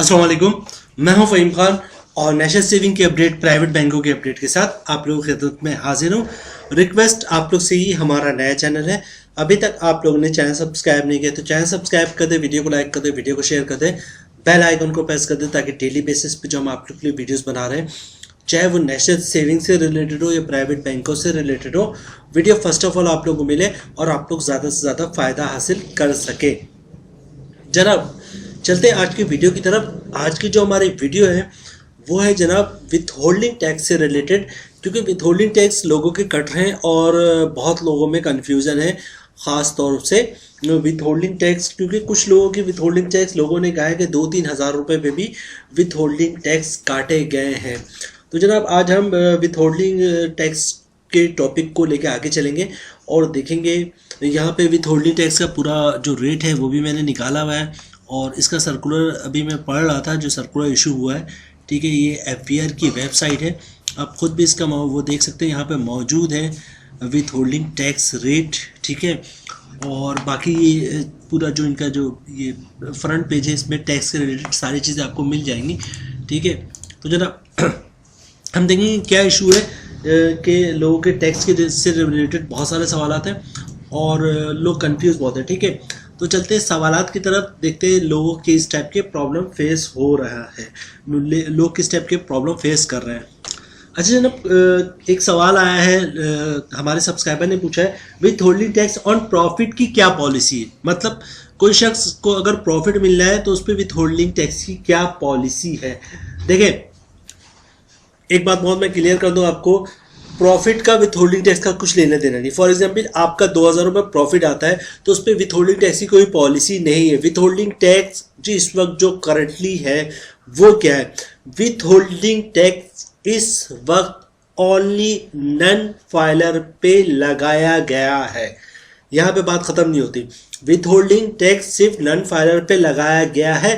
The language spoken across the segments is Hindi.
अस्सलाम वालेकुम, मैं हूं फ़हीम खान और नेशनल सेविंग की अपडेट, प्राइवेट बैंकों की अपडेट के साथ आप लोगों की खिदमत में हाजिर हूं। रिक्वेस्ट आप लोग से ही, हमारा नया चैनल है, अभी तक आप लोगों ने चैनल सब्सक्राइब नहीं किया तो चैनल सब्सक्राइब कर दे, वीडियो को लाइक कर दे, वीडियो को शेयर कर दे, बेल आइकन को प्रेस कर दे ताकि डेली बेसिस पे जो हम आप लोग के लिए वीडियोस बना रहे हैं, चाहे वो नेशनल सेविंग से रिलेटेड हो या प्राइवेट बैंकों से रिलेटेड हो, वीडियो फर्स्ट ऑफ ऑल आप लोगों को मिले और आप लोग ज़्यादा से ज़्यादा फ़ायदा हासिल कर सके। जनाब चलते हैं आज की वीडियो की तरफ। आज की जो हमारी वीडियो है वो है जनाब विथ होल्डिंग टैक्स से रिलेटेड, क्योंकि विथ होल्डिंग टैक्स लोगों के कट रहे हैं और बहुत लोगों में कन्फ्यूज़न है, ख़ास तौर से विथ होल्डिंग टैक्स, क्योंकि कुछ लोगों की विथ होल्डिंग टैक्स लोगों ने कहा है कि 2-3 हज़ार रुपये पे भी विथ होल्डिंग टैक्स काटे गए हैं। तो जनाब आज हम विथ होल्डिंग टैक्स के टॉपिक को लेकर आगे चलेंगे और देखेंगे। यहाँ पे विथ होल्डिंग टैक्स का पूरा जो रेट है वो भी मैंने निकाला हुआ है और इसका सर्कुलर अभी मैं पढ़ रहा था, जो सर्कुलर इशू हुआ है, ठीक है। ये FBR की वेबसाइट है, आप खुद भी इसका वो देख सकते हैं, यहाँ पे मौजूद है विथ होल्डिंग टैक्स रेट, ठीक है। और बाकी ये पूरा जो इनका जो ये फ्रंट पेज है, इसमें टैक्स के रिलेटेड सारी चीज़ें आपको मिल जाएंगी, ठीक है। तो जनाब हम देखेंगे क्या इशू है कि लोगों के टैक्स के से रिलेटेड बहुत सारे सवाल हैं और लोग कंफ्यूज बहुत हैं, ठीक है। तो चलते हैं सवालात की तरफ, देखते हैं लोगों के इस टाइप के प्रॉब्लम फेस हो रहा है, लोग किस टाइप के प्रॉब्लम फेस कर रहे हैं। अच्छा जनाब एक सवाल आया है, हमारे सब्सक्राइबर ने पूछा है withholding tax on profit की क्या पॉलिसी है, मतलब कोई शख्स को अगर प्रॉफिट मिल रहा है तो उस पर विथ होल्डिंग टैक्स की क्या पॉलिसी है। देखें एक बात बहुत मैं क्लियर कर दूं आपको, प्रॉफिट का विथ होल्डिंग टैक्स का कुछ लेना देना नहीं। फॉर एग्जांपल आपका 2000 रुपये प्रॉफिट आता है तो उस पर विथ होल्डिंग टैक्स की कोई पॉलिसी नहीं है। विथ होल्डिंग टैक्स जी इस वक्त जो करंटली है वो क्या है, विथ होल्डिंग टैक्स इस वक्त ओनली नन फाइलर पे लगाया गया है। यहाँ पे बात खत्म नहीं होती, विथ होल्डिंग टैक्स सिर्फ नन फाइलर पे लगाया गया है।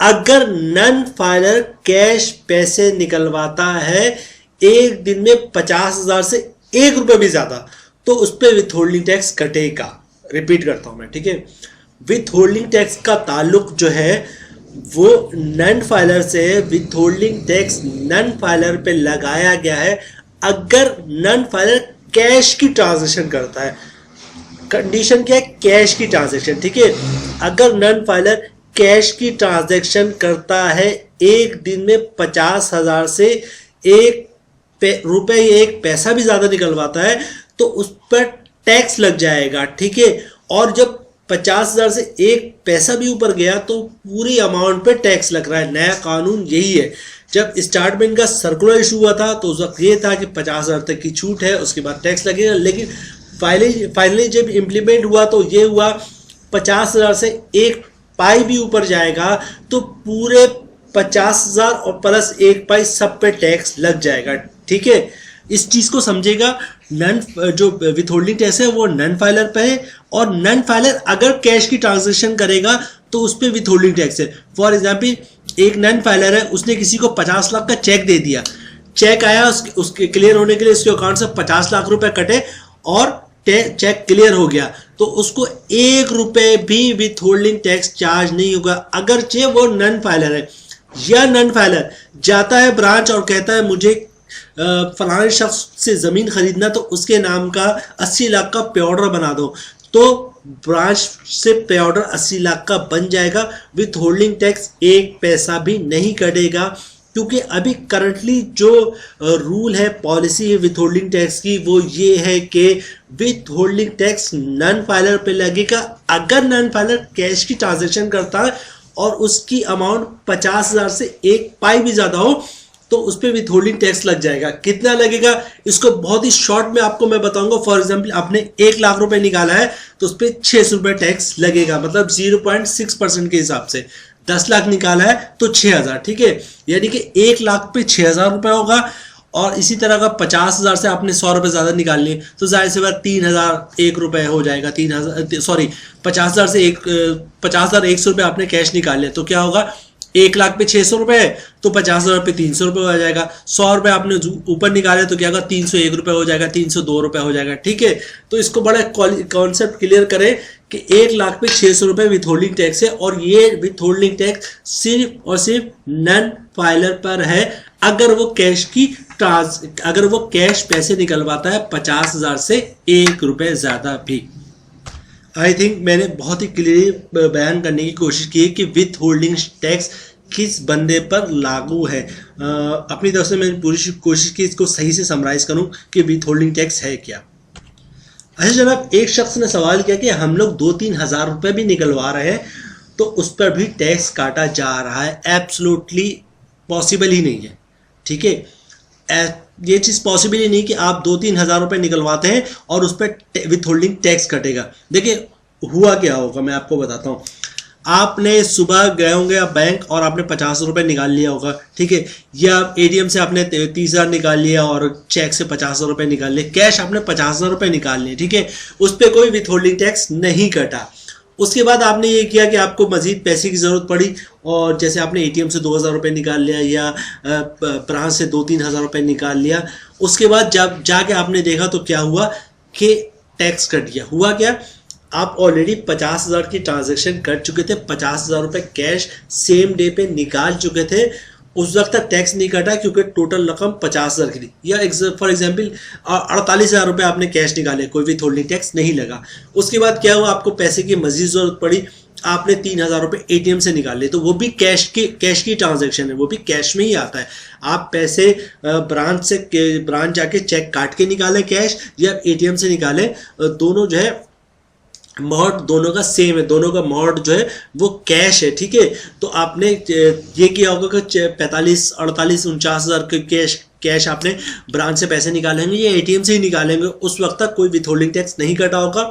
अगर नन फाइलर कैश पैसे निकलवाता है एक दिन में 50,000 से 1 रुपये भी ज्यादा, तो उस पर विथ होल्डिंग टैक्स कटेगा। रिपीट करता हूं मैं, ठीक है। विथ होल्डिंग टैक्स का ताल्लुक जो है वो नन फाइलर से है। Withholding tax non filer पे लगाया गया है अगर नन फाइलर कैश की ट्रांजैक्शन करता है। कंडीशन क्या है, कैश की ट्रांजैक्शन, ठीक है। अगर नन फाइलर कैश की ट्रांजैक्शन करता है एक दिन में 50,000 से 1 रुपए या 1 पैसा भी ज्यादा निकलवाता है तो उस पर टैक्स लग जाएगा, ठीक है। और जब 50,000 से 1 पैसा भी ऊपर गया तो पूरी अमाउंट पे टैक्स लग रहा है। नया कानून यही है। जब स्टार्ट में इनका सर्कुलर इशू हुआ था तो उस वक्त ये था कि 50,000 तक की छूट है, उसके बाद टैक्स लगेगा, लेकिन फाइनली जब इम्प्लीमेंट हुआ तो ये हुआ 50,000 से 1 पाई भी ऊपर जाएगा तो पूरे 50,000 और प्लस 1 पाई सब पे टैक्स लग जाएगा, ठीक है। इस चीज को समझेगा। नन जो विथ होल्डिंग टैक्स है वो नन फाइलर पे है और नन फाइलर अगर कैश की ट्रांजैक्शन करेगा तो उस पर विथ होल्डिंग टैक्स है। फॉर एग्जाम्पल एक नन फाइलर है, उसने किसी को 50 लाख का चेक दे दिया, चेक आया, उसके क्लियर होने के लिए उसके अकाउंट से 50 लाख रुपए कटे और चेक क्लियर हो गया तो उसको 1 रुपए भी विथ होल्डिंग टैक्स चार्ज नहीं होगा, अगरचे वो नन फाइलर है। या नन फाइलर जाता है ब्रांच और कहता है मुझे फलाने शख्स से ज़मीन खरीदना तो उसके नाम का 80 लाख का पे ऑर्डर बना दो, तो ब्रांच से पे ऑर्डर 80 लाख का बन जाएगा। विथ होल्डिंग टैक्स 1 पैसा भी नहीं कटेगा, क्योंकि अभी करंटली जो रूल है, पॉलिसी है विथ होल्डिंग टैक्स की, वो ये है कि withholding tax non filer पे लगेगा अगर नन फाइलर कैश की ट्रांजैक्शन करता है और उसकी अमाउंट 50,000 से 1 पाई भी ज्यादा हो तो उस पर विथ होल्डिंग टैक्स लग जाएगा। कितना लगेगा इसको बहुत ही शॉर्ट में आपको मैं बताऊंगा। फॉर एग्जांपल आपने 1 लाख रुपए निकाला है तो उस पर 600 रुपये टैक्स लगेगा, मतलब 0.6% के हिसाब से। 10 लाख निकाला है तो 6,000, ठीक है, यानी कि 1 लाख पे 6,000 रुपये होगा। और इसी तरह का 50,000 से आपने 100 रुपये ज़्यादा निकाल लिए तो जाहिर सी बात 3,001 रुपये हो जाएगा। 50,000 से 50,100 रुपये आपने कैश निकाल लिया तो क्या होगा, 1 लाख पे 600 रुपए है तो 50,000 पे 300 रुपए हो जाएगा। 100 रुपए आपने ऊपर निकाले तो क्या होगा, 301 रुपए हो जाएगा, 302 रुपए हो जाएगा। ठीक है, तो इसको बड़ा कॉन्सेप्ट क्लियर करें कि 1 लाख पे 600 रुपए विथ होल्डिंग टैक्स है, और ये विथ होल्डिंग टैक्स सिर्फ और सिर्फ नन फाइलर पर है अगर वो कैश पैसे निकलवाता है 50,000 से 1 रुपए ज्यादा भी। आई थिंक मैंने बहुत ही क्लियर बयान करने की कोशिश की है कि विथ होल्डिंग टैक्स किस बंदे पर लागू है। अपनी तरफ से मैंने पूरी कोशिश की इसको सही से समराइज करूं कि विथ होल्डिंग टैक्स है क्या। अच्छा जनाब, एक शख्स ने सवाल किया कि हम लोग 2-3 हज़ार रुपये भी निकलवा रहे हैं तो उस पर भी टैक्स काटा जा रहा है। एब्सोल्युटली पॉसिबल ही नहीं है। ठीक है, ये चीज़ पॉसिबल ही नहीं कि आप 2-3 हज़ार रुपये निकलवाते हैं और उस पर विथ होल्डिंग टैक्स कटेगा। देखिए हुआ क्या होगा मैं आपको बताता हूँ। आपने सुबह गए होंगे आप बैंक और आपने 50 रुपये निकाल लिया होगा। ठीक है, या एटीएम से आपने 30,000 निकाल लिया और चेक से 50 रुपये निकाल लिए, कैश आपने 50,000 रुपये निकाल लिए। ठीक है, उस पर कोई विथ होल्डिंग टैक्स नहीं कटा। उसके बाद आपने ये किया कि आपको मजीद पैसे की ज़रूरत पड़ी और जैसे आपने एटीएम से 2,000 रुपये निकाल लिया या ब्रांच से 2-3 हज़ार रुपये निकाल लिया। उसके बाद जब जाके आपने देखा तो क्या हुआ कि टैक्स कट गया। हुआ क्या, आप ऑलरेडी 50,000 की ट्रांजैक्शन कर चुके थे, 50,000 रुपये कैश सेम डे पे निकाल चुके थे। उस वक्त तक टैक्स नहीं कटा क्योंकि टोटल रकम 50,000 की थी। या फॉर एग्जांपल 48,000 रुपये आपने कैश निकाले, कोई विथ होल्डिंग टैक्स नहीं लगा। उसके बाद क्या हुआ, आपको पैसे की मजीद ज़रूरत पड़ी, आपने 3,000 रुपये एटीएम से निकाले, तो वो भी कैश की ट्रांजैक्शन है, वो भी कैश में ही आता है। आप पैसे ब्रांच जाके चेक काट के निकाले कैश या एटीएम से निकाले, दोनों जो है मोड दोनों का सेम है, दोनों का मोड जो है वो कैश है। ठीक है, तो आपने ये किया होगा कि 45, 48, 49,000 के कैश आपने ब्रांच से पैसे निकालेंगे या एटीएम से ही निकालेंगे, उस वक्त तक कोई विथ होल्डिंग टैक्स नहीं कटा होगा।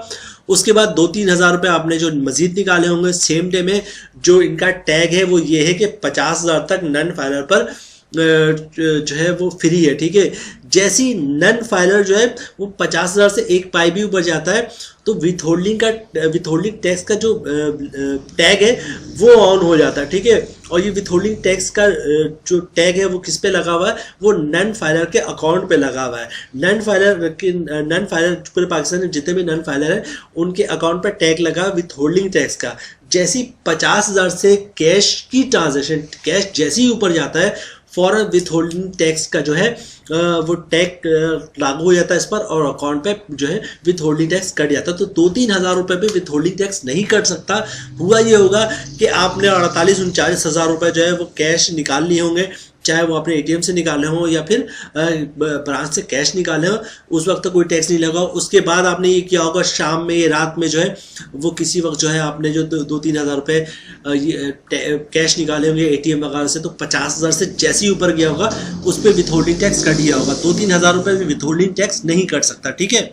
उसके बाद 2-3 हज़ार रुपये आपने जो मजीद निकाले होंगे सेम डे में, जो इनका टैग है वो ये है कि 50,000 तक नन फाइलर पर जो है वो फ्री है। ठीक है, जैसी नन फाइलर जो है वो 50,000 से 1 पाई भी ऊपर जाता है तो विथ होल्डिंग टैक्स का जो टैग है वो ऑन हो जाता है। ठीक है, और ये विथ होल्डिंग टैक्स का जो टैग है वो किस पे लगा हुआ है, वो नन फाइलर के अकाउंट पे लगा हुआ है। नन फाइलर पूरे पाकिस्तान में जितने भी नन फाइलर हैं उनके अकाउंट पे टैग लगा विथ होल्डिंग टैक्स का। जैसी 50,000 से कैश की ट्रांजेक्शन, कैश जैसे ही ऊपर जाता है फॉरन विथ होल्डिंग टैक्स का जो है वो टैग लागू हो जाता है इस पर और अकाउंट पे जो है विथ होल्डिंग टैक्स कट जाता है। तो 2-3 हज़ार रुपये पे विथ होल्डिंग टैक्स नहीं कट सकता। हुआ ये होगा कि आपने 48-49 हज़ार रुपये जो है वो कैश निकाल लिए होंगे, चाहे वो अपने एटीएम से निकाले हों या फिर ब्रांच से कैश निकाले हों, उस वक्त तक कोई टैक्स नहीं लगा। उसके बाद आपने ये किया होगा शाम में, रात में जो है वो किसी वक्त जो है आपने जो 2-3 हज़ार रुपये कैश निकाले होंगे एटीएम वगैरह से, तो 50,000 से जैसे ही ऊपर गया होगा उस पर विथ होल्डिंग टैक्स कट गया होगा। 2-3 हज़ार रुपये में विथ होल्डिंग टैक्स नहीं कट सकता। ठीक है,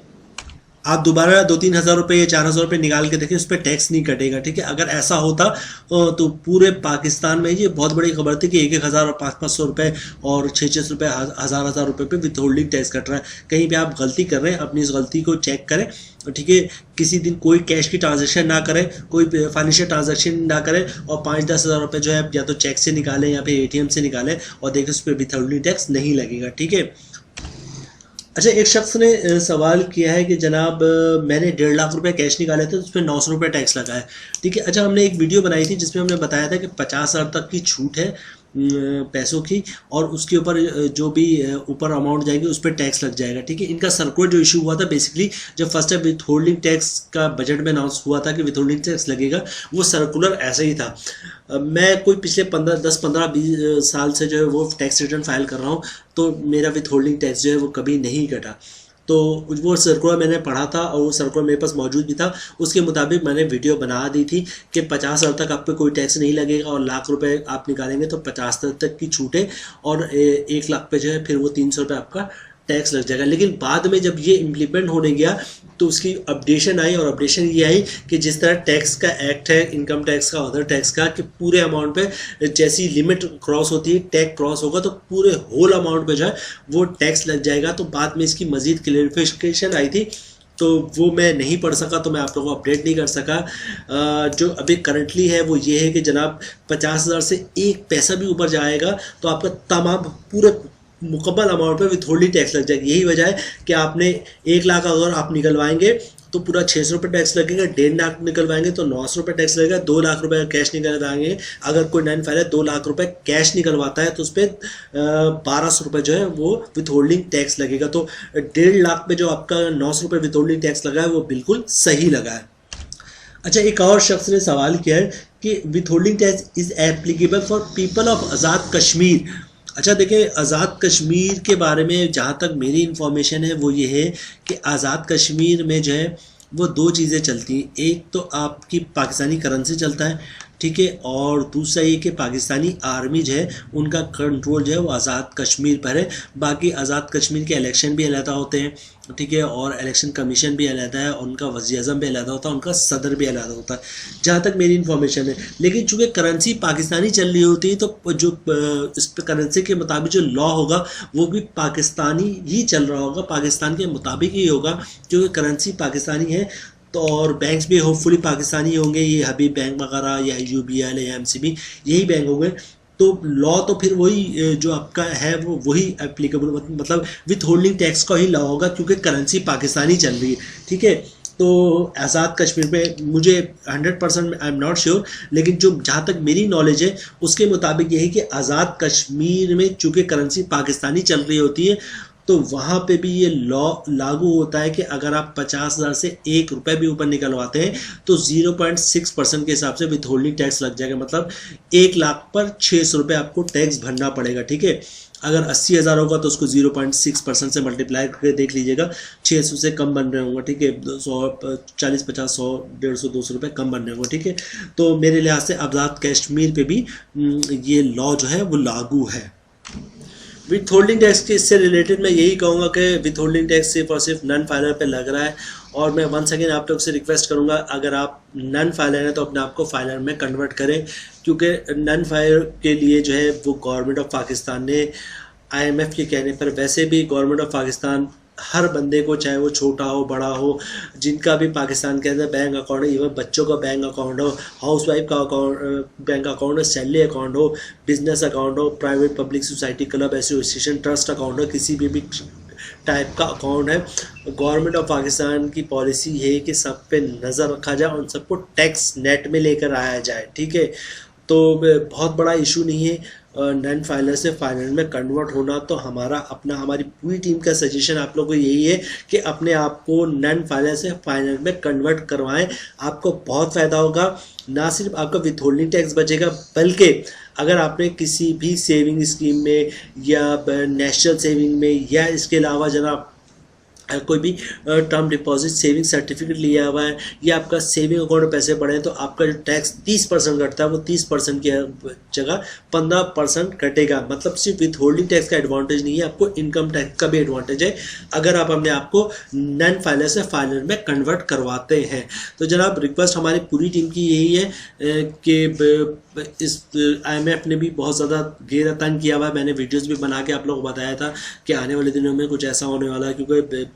आप दोबारा 2-3 हज़ार रुपये या 4 हज़ार रुपये निकाल के देखें, उस पर टैक्स नहीं कटेगा। ठीक है, अगर ऐसा होता तो पूरे पाकिस्तान में ये बहुत बड़ी खबर थी कि 1-1 हज़ार और 500 रुपये और 600 रुपये, हज़ार रुपये पे विथ होल्डिंग टैक्स कट रहा है। कहीं पे आप गलती कर रहे हैं, अपनी इस गलती को चेक करें। ठीक है, किसी दिन कोई कैश की ट्रांजेक्शन ना करें, कोई फाइनेंशियल ट्रांजेक्शन ना करें और 5-10 हज़ार रुपये जो है या तो चेक से निकालें या फिर एटीएम से निकालें और देखें उस पर विथ होल्डिंग टैक्स नहीं लगेगा। ठीक है। अच्छा, एक शख्स ने सवाल किया है कि जनाब मैंने 1.5 लाख रुपए कैश निकाले थे तो उस पर 900 रुपये टैक्स लगा है। ठीक है, अच्छा हमने एक वीडियो बनाई थी जिसमें हमने बताया था कि 50,000 तक की छूट है पैसों की और उसके ऊपर जो भी ऊपर अमाउंट जाएगी उस पर टैक्स लग जाएगा। ठीक है, इनका सर्कुलर जो इशू हुआ था बेसिकली जब first time with holding tax का बजट में अनाउंस हुआ था कि विथ होल्डिंग टैक्स लगेगा, वो सर्कुलर ऐसे ही था। मैं कोई पिछले 10-15-20 साल से जो है वो टैक्स रिटर्न फाइल कर रहा हूँ, तो मेरा विथ होल्डिंग टैक्स जो है वो कभी नहीं कटा। तो वो सर्कुलर मैंने पढ़ा था और वो सर्कुलर मेरे पास मौजूद भी था। उसके मुताबिक मैंने वीडियो बना दी थी कि 50,000 तक आप पे कोई टैक्स नहीं लगेगा और लाख रुपए आप निकालेंगे तो 50,000 तक की छूट है और 1 लाख पे जो है फिर वो 300 रुपये आपका टैक्स लग जाएगा। लेकिन बाद में जब ये इम्प्लीमेंट होने गया तो उसकी अपडेशन आई और अपडेशन ये आई कि जिस तरह टैक्स का एक्ट है, इनकम टैक्स का, अदर टैक्स का, कि पूरे अमाउंट पे जैसी लिमिट क्रॉस होती है, टैक्स क्रॉस होगा तो पूरे होल अमाउंट पे जो है वो टैक्स लग जाएगा। तो बाद में इसकी मजीद क्लेरिफिकेशन आई थी तो वो मैं नहीं पढ़ सका, तो मैं आप लोगों को अपडेट नहीं कर सका। जो अभी करंटली है वो ये है कि जनाब 50,000 से एक पैसा भी ऊपर जाएगा तो आपका तमाम पूरे मुकम्मल अमाउंट पे विथहोल्डिंग टैक्स लग जाएगी। यही वजह है कि आपने 1 लाख अगर आप निकलवाएंगे तो पूरा 600 रुपये टैक्स लगेगा, 1.5 लाख निकलवाएंगे तो 900 रुपये टैक्स लगेगा, 2 लाख रुपए कैश निकलवाएंगे अगर कोई नॉन फाइलर 2 लाख रुपए कैश निकलवाता है तो उस पर 1200 रुपये जो है वो विथहोल्डिंग टैक्स लगेगा। तो 1.5 लाख पे जो आपका 900 रुपये विथहोल्डिंग टैक्स लगा है वो बिल्कुल सही लगा है। अच्छा, एक और शख्स ने सवाल किया है कि withholding tax is applicable for people of Azad Kashmir. अच्छा देखिए, आज़ाद कश्मीर के बारे में जहाँ तक मेरी इन्फॉर्मेशन है वो ये है कि आज़ाद कश्मीर में जो है वो 2 चीज़ें चलती हैं। एक तो आपकी पाकिस्तानी करेंसी चलता है, ठीक है, और दूसरा ये कि पाकिस्तानी आर्मी जो है उनका कंट्रोल जो है वो आज़ाद कश्मीर पर है। बाकी आज़ाद कश्मीर के इलेक्शन भी अलहदा होते हैं, ठीक है, और इलेक्शन कमीशन भी अलहदा है, उनका वज़ीर-ए-आज़म भी अलहदा होता है, उनका सदर भी अलहदा होता है, जहाँ तक मेरी इन्फॉर्मेशन है। लेकिन चूँकि करेंसी पाकिस्तानी चल रही होती है तो जो इस पर करेंसी के मुताबिक जो लॉ होगा वो भी पाकिस्तानी ही चल रहा होगा, पाकिस्तान के मुताबिक ही होगा, क्योंकि करेंसी पाकिस्तानी है। तो और बैंक्स भी होपफुली पाकिस्तानी होंगे, ये हबीब बैंक वगैरह या UBL या MCB यही बैंक होंगे। तो लॉ तो फिर वही जो आपका है वो वही एप्लीकेबल, मतलब विथ होल्डिंग टैक्स का ही लॉ होगा, क्योंकि करेंसी पाकिस्तानी चल रही है, ठीक है। तो आज़ाद कश्मीर पे मुझे 100% आई एम नॉट श्योर, लेकिन जो जहाँ तक मेरी नॉलेज है उसके मुताबिक यही कि आज़ाद कश्मीर में चूँकि करेंसी पाकिस्तानी चल रही होती है तो वहाँ पे भी ये लॉ लागू होता है कि अगर आप 50,000 से 1 रुपये भी ऊपर निकलवाते हैं तो 0.6% के हिसाब से विथहोल्डिंग टैक्स लग जाएगा। मतलब 1 लाख पर 600 रुपये आपको टैक्स भरना पड़ेगा, ठीक है। अगर 80,000 होगा तो उसको 0.6% से मल्टीप्लाई करके देख लीजिएगा, 600 से कम बन रहे होंगे, ठीक है, 100 40 50 100 150 200 रुपये कम बन रहे होंगे, ठीक है। तो मेरे लिहाज से आज़ाद कश्मीर पे भी ये लॉ जो है वो लागू है। विथ होल्डिंग टैक्स के इससे रिलेटेड मैं यही कहूँगा कि विथ होल्डिंग टैक्स सिर्फ और सिर्फ नॉन फाइलर पे लग रहा है, और मैं वंस अगेन आप लोग से रिक्वेस्ट करूँगा अगर आप नॉन फाइलर हैं तो अपने आप को फाइलर में कन्वर्ट करें, क्योंकि नॉन फाइलर के लिए जो है वो गवर्नमेंट ऑफ पाकिस्तान ने IMF के कहने पर, वैसे भी गवर्नमेंट ऑफ पाकिस्तान हर बंदे को, चाहे वो छोटा हो बड़ा हो, जिनका भी पाकिस्तान के अंदर बैंक अकाउंट है, इवन बच्चों का बैंक अकाउंट हो, हाउसवाइफ का अकाउंट बैंक अकाउंट हो, सैलरी अकाउंट हो, बिजनेस अकाउंट हो, private public society club association trust account हो, किसी भी टाइप का अकाउंट है, गवर्नमेंट ऑफ पाकिस्तान की पॉलिसी है कि सब पे नज़र रखा जाए, उन सबको टैक्स नेट में लेकर आया जाए, ठीक है। तो बहुत बड़ा इशू नहीं है नॉन फाइलर से फाइलर में कन्वर्ट होना। तो हमारी पूरी टीम का सजेशन आप लोगों को यही है कि अपने आप को नॉन फाइलर से फाइलर में कन्वर्ट करवाएं, आपको बहुत फ़ायदा होगा। ना सिर्फ आपका विथहोल्डिंग टैक्स बचेगा, बल्कि अगर आपने किसी भी सेविंग स्कीम में या नेशनल सेविंग में या इसके अलावा जनाब कोई भी टर्म डिपॉजिट सेविंग सर्टिफिकेट लिया हुआ है या आपका सेविंग अकाउंट में पैसे पड़े हैं, तो आपका जो टैक्स 30% कटता है वो 30% की जगह 15% कटेगा। मतलब सिर्फ विथ होल्डिंग टैक्स का एडवांटेज नहीं है, आपको इनकम टैक्स का भी एडवांटेज है अगर आप अपने आप को नॉन फाइलर से फाइलर में कन्वर्ट करवाते हैं। तो जनाब रिक्वेस्ट हमारी पूरी टीम की यही है कि इस IMF ने भी बहुत ज़्यादा घेरा तंग किया हुआ है। मैंने वीडियोस भी बना के आप लोगों को बताया था कि आने वाले दिनों में कुछ ऐसा होने वाला है, क्योंकि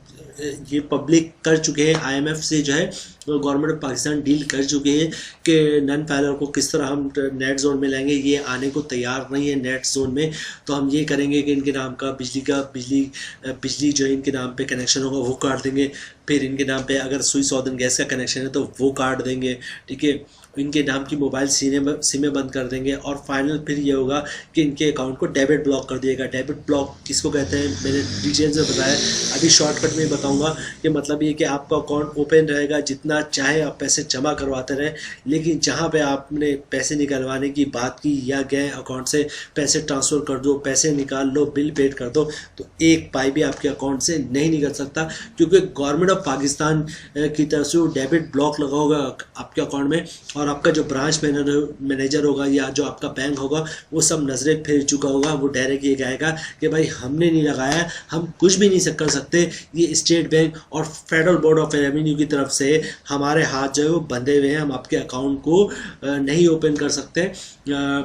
ये पब्लिक कर चुके हैं, IMF से जो है गवर्नमेंट ऑफ पाकिस्तान डील कर चुके हैं कि नॉन फाइलर को किस तरह हम नेट जोन में लाएंगे। ये आने को तैयार नहीं है नेट जोन में, तो हम ये करेंगे कि इनके नाम का बिजली जो है इनके नाम पे कनेक्शन होगा वो काट देंगे, फिर इनके नाम पे अगर सुई सौदन गैस का कनेक्शन है तो वो काट देंगे, ठीक है। इनके नाम की मोबाइल सिमें बंद कर देंगे, और फाइनल फिर ये होगा कि इनके अकाउंट को डेबिट ब्लॉक कर दिएगा। डेबिट ब्लॉक किसको कहते हैं मैंने डिटेल से बताया, अभी शॉर्टकट में बताऊंगा कि मतलब ये कि आपका अकाउंट ओपन रहेगा, जितना चाहे आप पैसे जमा करवाते रहें, लेकिन जहाँ पे आपने पैसे निकलवाने की बात की या गए अकाउंट से पैसे ट्रांसफ़र कर दो, पैसे निकाल लो, बिल पेड कर दो, तो एक पाई भी आपके अकाउंट से नहीं निकल सकता, क्योंकि गवर्नमेंट ऑफ पाकिस्तान की तरफ से वो डेबिट ब्लॉक लगा होगा आपके अकाउंट में, और आपका जो ब्रांच मैनेजर होगा या जो आपका बैंक होगा वो सब नज़रें फेर चुका होगा। वो डायरेक्ट ये कहेगा कि भाई हमने नहीं लगाया, हम कुछ भी नहीं कर सकते, ये स्टेट बैंक और फेडरल बोर्ड ऑफ रेवेन्यू की तरफ से हमारे हाथ जो है वो बंधे हुए हैं, हम आपके अकाउंट को नहीं ओपन कर सकते,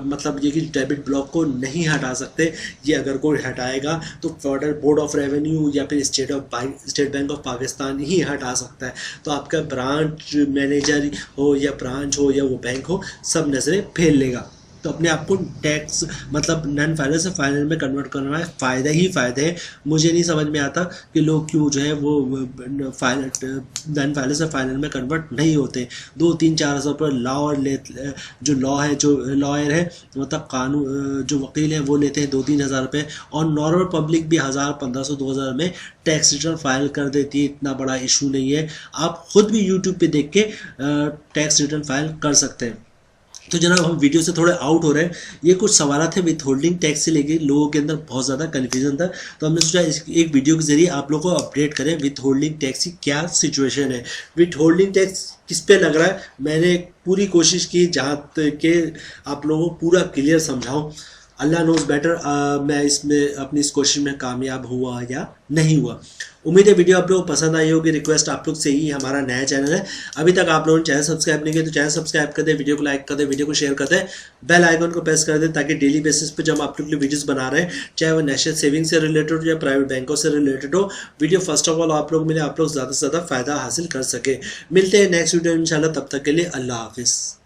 मतलब ये कि डेबिट ब्लॉक को नहीं हटा सकते। ये अगर कोई हटाएगा तो फेडरल बोर्ड ऑफ रेवेन्यू या फिर स्टेट बैंक ऑफ पाकिस्तान ही हटा सकता है। तो आपका ब्रांच मैनेजर हो या ब्रांच हो या वो बैंक हो, सब नज़रें फेर लेगा। तो अपने आप को टैक्स मतलब नॉन फाइनल से फाइनल में कन्वर्ट करना है, फ़ायदा ही फ़ायदे हैं। मुझे नहीं समझ में आता कि लोग क्यों जो है वो नॉन फाइनल से फाइनल में कन्वर्ट नहीं होते। 2-3-4 पर लॉ जो लॉ है, जो लॉयर है मतलब कानून जो वकील हैं वो लेते हैं 2-3 हज़ार रुपये, और नॉर्मल पब्लिक भी 1000-1500-2000 में टैक्स रिटर्न फाइल कर देती है। इतना बड़ा इशू नहीं है, आप खुद भी यूट्यूब पे देख के टैक्स रिटर्न फाइल कर सकते हैं। तो जनाब हम वीडियो से थोड़े आउट हो रहे हैं। ये कुछ सवाल थे विथ होल्डिंग टैक्स से लेके, लोगों के अंदर बहुत ज़्यादा कन्फ्यूजन था, तो हमने सोचा एक वीडियो के जरिए आप लोगों को अपडेट करें विथ होल्डिंग टैक्स की क्या सिचुएशन है, विथ होल्डिंग टैक्स किस पे लग रहा है। मैंने पूरी कोशिश की जहाँ तक के आप लोगों को पूरा क्लियर समझाऊँ। अल्लाह नोज बेटर मैं इसमें अपनी इस कोशिश में कामयाब हुआ या नहीं हुआ। उम्मीद है वीडियो आप लोगों को पसंद आई होगी। रिक्वेस्ट आप लोग से ही, हमारा नया चैनल है, अभी तक आप लोगों ने चैनल सब्सक्राइब नहीं किया तो चैनल सब्सक्राइब कर दे, वीडियो को लाइक कर दे, वीडियो को शेयर कर दे, बेल आइकन को प्रेस कर दे, ताकि डेली बेसिस पे जब आप लोग के लिए वीडियोस बना रहे हैं, चाहे वो नेशनल सेविंग से रिलेटेड हो या प्राइवेट बैंकों से रिलेटेड हो, वीडियो फर्स्ट ऑफ ऑल आप लोग मिले, आप लोग ज़्यादा से ज़्यादा फायदा हासिल कर सके। मिलते हैं नेक्स्ट वीडियो इंशाल्लाह, तब तक के लिए अल्लाह हाफिज़।